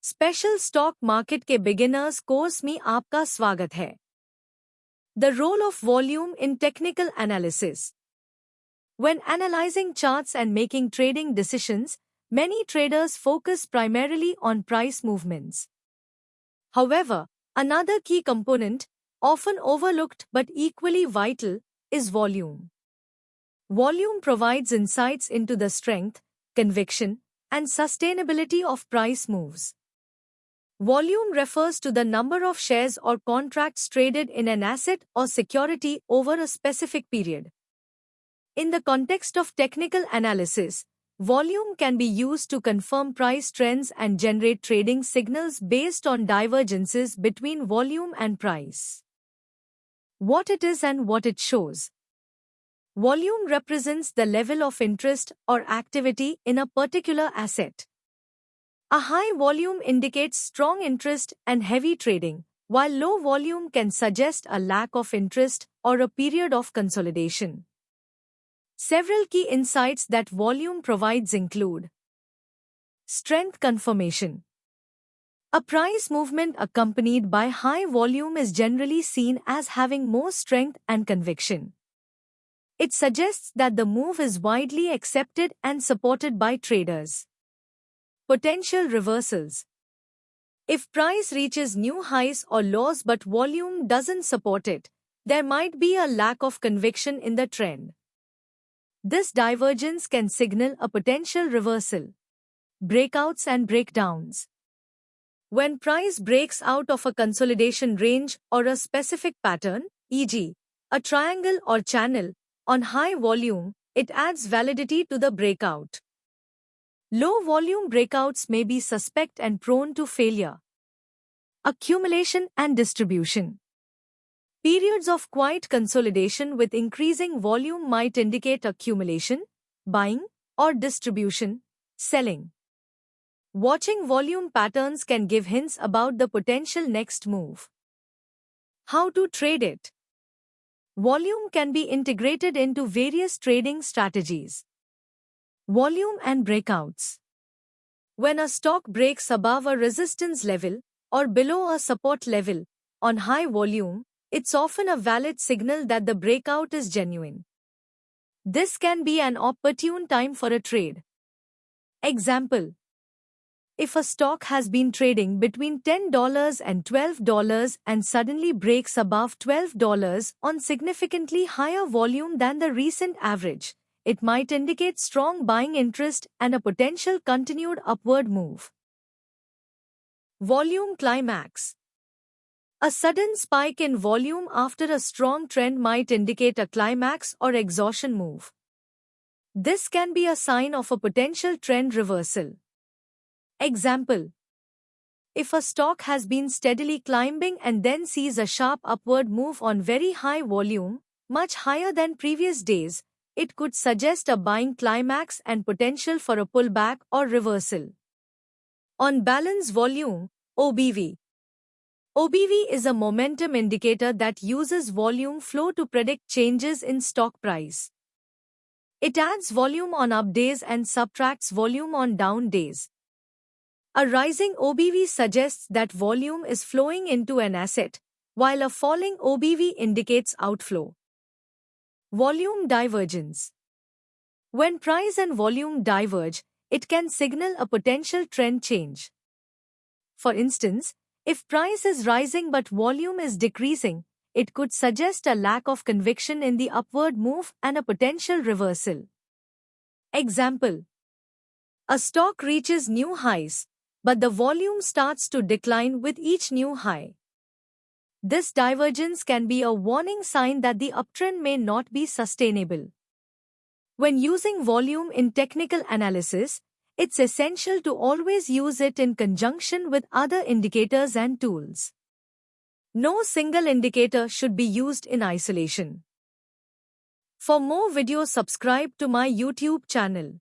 Special stock market के beginners course में आपका स्वागत है। The role of volume in technical analysis. When analyzing charts and making trading decisions, many traders focus primarily on price movements. However, another key component, often overlooked but equally vital, is volume. Volume provides insights into the strength, conviction, and sustainability of price moves. Volume refers to the number of shares or contracts traded in an asset or security over a specific period. In the context of technical analysis, volume can be used to confirm price trends and generate trading signals based on divergences between volume and price. What it is and what it shows. Volume represents the level of interest or activity in a particular asset. A high volume indicates strong interest and heavy trading, while low volume can suggest a lack of interest or a period of consolidation. Several key insights that volume provides include: strength confirmation. A price movement accompanied by high volume is generally seen as having more strength and conviction. It suggests that the move is widely accepted and supported by traders. Potential reversals. If price reaches new highs or lows but volume doesn't support it, there might be a lack of conviction in the trend. This divergence can signal a potential reversal. Breakouts and breakdowns. When price breaks out of a consolidation range or a specific pattern, e.g., a triangle or channel, on high volume, it adds validity to the breakout. Low volume breakouts may be suspect and prone to failure. Accumulation and distribution. Periods of quiet consolidation with increasing volume might indicate accumulation, buying, or distribution, selling. Watching volume patterns can give hints about the potential next move. How to trade it? Volume can be integrated into various trading strategies. Volume and breakouts. When a stock breaks above a resistance level or below a support level on high volume, it's often a valid signal that the breakout is genuine. This can be an opportune time for a trade. Example: if a stock has been trading between $10 and $12 and suddenly breaks above $12 on significantly higher volume than the recent average, it might indicate strong buying interest and a potential continued upward move. Volume climax. A sudden spike in volume after a strong trend might indicate a climax or exhaustion move. This can be a sign of a potential trend reversal. Example: if a stock has been steadily climbing and then sees a sharp upward move on very high volume, much higher than previous days, it could suggest a buying climax and potential for a pullback or reversal. On balance volume, OBV. OBV is a momentum indicator that uses volume flow to predict changes in stock price. It adds volume on up days and subtracts volume on down days. A rising OBV suggests that volume is flowing into an asset, while a falling OBV indicates outflow. Volume divergence. When price and volume diverge, it can signal a potential trend change. For instance, if price is rising but volume is decreasing, it could suggest a lack of conviction in the upward move and a potential reversal. Example: a stock reaches new highs, but the volume starts to decline with each new high. This divergence can be a warning sign that the uptrend may not be sustainable. When using volume in technical analysis, it's essential to always use it in conjunction with other indicators and tools. No single indicator should be used in isolation. For more videos, subscribe to my YouTube channel.